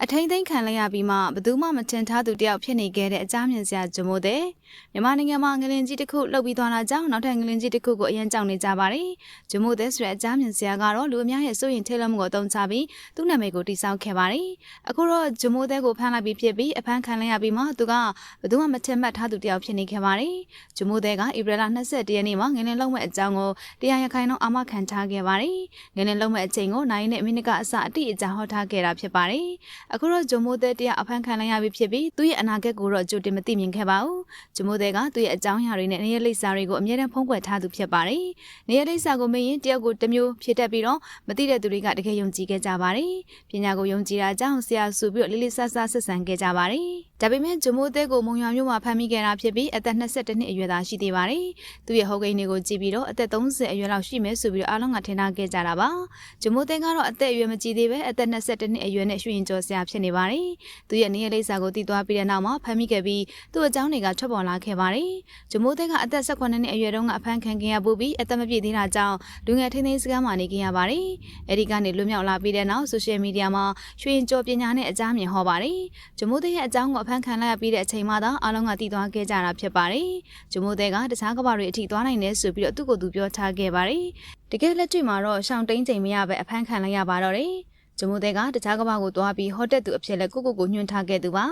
အထိန်သိမ်းခံလိုက်ရပြီးမှဘသူမှမထင်ထားသူတယောက်ဖြစ်နေခဲ့တဲ့အကြောင်းမြင်စရာဂျမိုးတဲ့မြန်မာနိုင်ငံမှာငလင်ကြီးတစ်ခုလှုပ်ပြီးသွားတာကြောင့်နောက်ထပ်ငလင်ကြီးတစ်ခုကိုအရင်ကြောက်နေကြပါတယ်ဂျမိုးတဲ့ဆိုတဲ့အကြောင်းမြင်စရာကတော့လူအများရဲ့စိုးရင်ထိတ်လန့်မှုကိုတုံ့ချပြီးသူ့နာမည်ကိုတိစောက်ခဲ့ပါတယ်အခုတော့ဂျမိုးတဲ့ကိုဖမ်းလိုက်ပြီးဖြစ်ပြီးအဖမ်းခံလိုက်ရပြီးမှသူကဘသူမှမထင်မှတ်ထားသူတယောက်ဖြစ်နေခဲ့ပါတယ်ဂျမိုးတဲ့ကဧပြီလ21ရက်နေ့မှာငလင်လှုပ်မဲ့အကြောင်းကိုတရားရခိုင်နှုန်းအာမခံထားခဲ့ပါတယ်ငလင်လှုပ်မဲ့အချိန်ကိုနိုင်နဲ့မိနစ်ကအစအတိအကျဟောထားခဲ့တာဖြစ်ပါတယ်အခုတော့ဂျမိုးတဲ့တရားအဖမ်းခံလိုက်ရပြီးဖြစ်ပြီးသူ့ရဲ့အနာဂတ်ကိုတော့ကြိုတင်မသိမြင်ခဲ့ပါဘူးဂျမိုးတဲ့ကသူ့ရဲ့အကြောင်းအရာတွေနဲ့နေရလိပ်စာတွေကိုအမြဲတမ်းဖုံးကွယ်ထားသူဖြစ်ပါတယ်နေရလိပ်စာကိုမေးရင်တယောက်ကိုတစ်မျိုးဖြစ်တတ်ပြီးတော့မသိတဲ့သူတွေကတကယ်ယုံကြည်ခဲ့ကြပါတယ်ပညာကိုယုံကြည်တာကြောင့်ဆရာဆိုပြီးလေးလေးဆဆဆက်ဆံခဲ့ကြပါတယ်ဒါပေမဲ့ဂျမိုးတဲ့ကိုမုံရွာမြို့မှာဖမ်းမိခဲ့တာဖြစ်ပြီးအသက်22နှစ်အရွယ်သားရှိသေးပါတယ်သူ့ရဲ့ဟုတ်ကိန်းတွေကိုကြည့်ပြီးတော့အသက်30အရွယ်လောက်ရှိမယ်ဆိုပြီးတော့အားလုံးကထင်ထားခဲ့ကြတာပါဂျမိုးတဲ့ကတော့အသက်အရွယ်မကြီးသေးပဲအသက်22နှစ်အရွယ်နဲ့ရွှေရင်ကျော်ဆရာဖြစ်နေပါတယ်သူရဲ့နေရလိပ်စာကိုတည်သွားပြီးတဲ့နောက်မှာဖမ်းမိခဲ့ပြီးသူ့အကြောင်းတွေကထွက်ပေါ်လာခဲ့ပါတယ်ဂျမိုးတဲ့ကအသက်18နှစ်အရွယ်တုန်းကအဖမ်းခံခဲ့ရပြီးအသက်မပြည့်သေးတာကြောင့်လူငယ်ထိန်းသိမ်းစခန်းမှာနေခဲ့ရပါတယ်အဲဒီကနေလွတ်မြောက်လာပြီးတဲ့နောက်ဆိုရှယ်မီဒီယာမှာရွှေရင်ကျော်ပညာနဲ့အကြမ်းမြင်ဟောပါတယ်ဂျမိုးတဲ့ရဲ့အကြောင်းကိုအဖမ်းခံလိုက်ရပြီးတဲ့အချိန်မှသာအားလုံးကတည်သွားခဲ့ကြတာဖြစ်ပါတယ်ဂျမိုးတဲ့ကတခြားကမ္ဘာတွေအထိသွားနိုင်တယ်ဆိုပြီးတော့သူ့ကိုယ်သူပြောထားခဲ့ပါတယ်တကယ်လက်တွေ့မှာတော့ရှောင်းတိန်ချိန်မရပဲအဖမ်းခံလိုက်ရပါတော့တယ်ဂျမိုးတဲ့ကတခြားကမ္ဘာကိုသွားပြီးဟောတက်သူအဖြစ်လဲကိုညွှန်ထားခဲ့သူပါ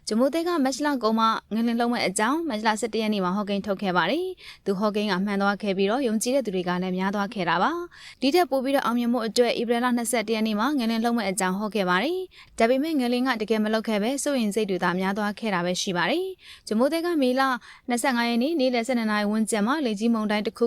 ဂျမိုးတဲ့ကမက်ရှလာကုန်းမှာငလင်လုံးမဲ့အကြောင်းမက်ရှလာ17ရက်နေ့မှာဟော့ကိန်းထုတ်ခဲ့ပါတယ်သူဟော့ကိန်းကမှန်သွားခဲ့ပြီးတော့ယုံကြည်တဲ့သူတွေကလည်းများသွားခဲ့တာပါဒီထက်ပိုပြီးတော့အောင်မြင်မှုအတွက်ဧပြီလ21ရက်နေ့မှာငလင်လုံးမဲ့အကြောင်းဟောခဲ့ပါတယ်ဒါပေမဲ့ငလင်ကတကယ်မလုပ်ခဲ့ပဲစိုးရင်စိတ်တွေသာများသွားခဲ့တာပဲရှိပါတယ်ဂျမိုးတဲ့ကမေလ25ရက်နေ့နေ့လယ်12နာရီဝန်းကျင်မှာလေကြီးမုန်တိုင်းတစ်ခု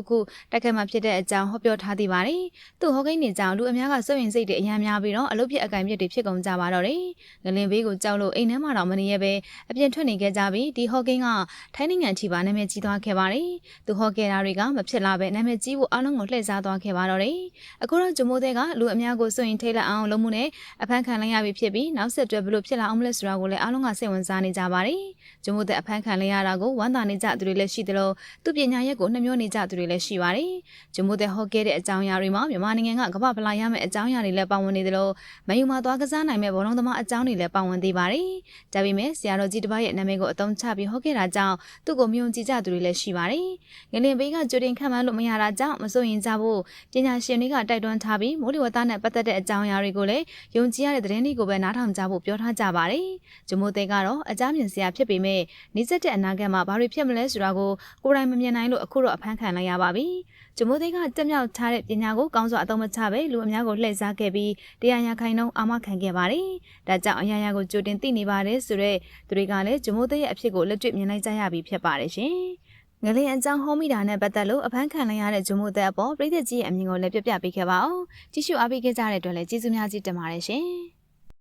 တိုက်ခတ်မှဖြစ်တဲ့အကြောင်းဟောပြောထားသေးပါတယ်သူဟော့ကိန်းနေကြောင်းလူအများကစိုးရင်စိတ်တွေအများများပြီးတော့အလုပ်ပြအကင်ပြစ်တွေဖြစ်ကုန်ကြပါတော့တယ်။ငလင်ဘေးကိုကြောက်လို့အိမ်ထဲမှာတော့မနေရပဲအပြင်ထွက်နေခဲ့ကြပြီးဒီဟော့ကိန်းကထိုင်းနိုင်ငံချီပါနာမည်ကြီးသွားခဲ့ပါတယ်။သူဟော့ခဲ့တာတွေကမဖြစ်လာပဲနာမည်ကြီးဖို့အားလုံးကိုလှည့်စားသွားခဲ့ပါတော့တယ်။အခုတော့ဂျမိုးတဲ့ကလူအများကိုစွန့်ရင်ထိတ်လက်အောင်လုပ်မှုနဲ့အဖမ်းခံလိုက်ရပြီဖြစ်ပြီးနောက်ဆက်တွဲဘလို့ဖြစ်လာအောင်မလဲဆိုတာကိုလည်းအားလုံးကစိတ်ဝင်စားနေကြပါတယ်။ဂျမိုးတဲ့အဖမ်းခံလိုက်ရတာကိုဝမ်းသာနေကြသူတွေလည်းရှိသလိုသူပညာရက်ကိုနှမျောနေကြသူတွေလည်းရှိပါတယ်။ဂျမိုးတဲ့ဟော့ခဲ့တဲ့အကြောင်းအရာတွေမှာမြန်မာနိုင်ငံကကမ္ဘာဖလားရမယ့်အကြောင်းအရာတွေလည်းပါဝင်နေသလိုမယူမှာသွားကစားနိုင်မဲ့ဘောလုံးသမားအကြောင်းတွေလည်းပါဝင်သေးပါတယ်။ဒါပေမဲ့ဆရာတော်ကြီးတစ်ပါးရဲ့နာမည်ကိုအသုံးချပြီးဟောခဲ့တာကြောင့်သူ့ကိုမယုံကြည်ကြသူတွေလည်းရှိပါတယ်။ငလင်ဘေးကကြိုတင်ခံမှန်းလို့မရတာကြောင့်မစိုးရင်ကြဖို့ပညာရှင်တွေကတိုက်တွန်းထားပြီးမိုးလေဝသနဲ့ပတ်သက်တဲ့အကြောင်းအရာတွေကိုလည်းယုံကြည်ရတဲ့သတင်းတွေကိုပဲနားထောင်ကြဖို့ပြောထားကြပါတယ်။ဂျမိုးတဲ့ကတော့အကြမ်းမြင်စရာဖြစ်ပေမဲ့နေစက်တဲ့အနာဂတ်မှာဘာတွေဖြစ်မလဲဆိုတာကိုကိုယ်တိုင်မမြင်နိုင်လို့အခုတော့အဖမ်းခံလိုက်ရပါပြီ။ဂျမိုးတဲ့ကတက်မြောက်ထားတဲ့ပညာကိုကောင်းစွာအသုံးမချပဲလူအများကိုလှည့်စားခဲ့ပြီးတရားရခိုင်နှုန်းအာမခံခဲ့ပါတယ်။ဒါကြောင့်အရာရာကိုကြိုတင်သိနေပါတယ်ဆိုတော့သူတွေကလည်းဂျမိုးတဲ့ရဲ့အဖြစ်ကိုလက်တွေ့မြင်လိုက်ကြရပြီဖြစ်ပါတယ်ရှင်။ငလင်အကြောင်းဟောမိတာနဲ့ပတ်သက်လို့အဖမ်းခံလိုက်ရတဲ့ဂျမိုးတဲ့အပေါ်ပြည်သက်ကြီးရဲ့အမြင်ကိုလည်းပြပြပေးခဲ့ပါဦး။ကြည့်ရှုအားပေးခဲ့ကြတဲ့အတွက်လည်းကျေးဇူးများကြီးတင်ပါတယ်ရှင်။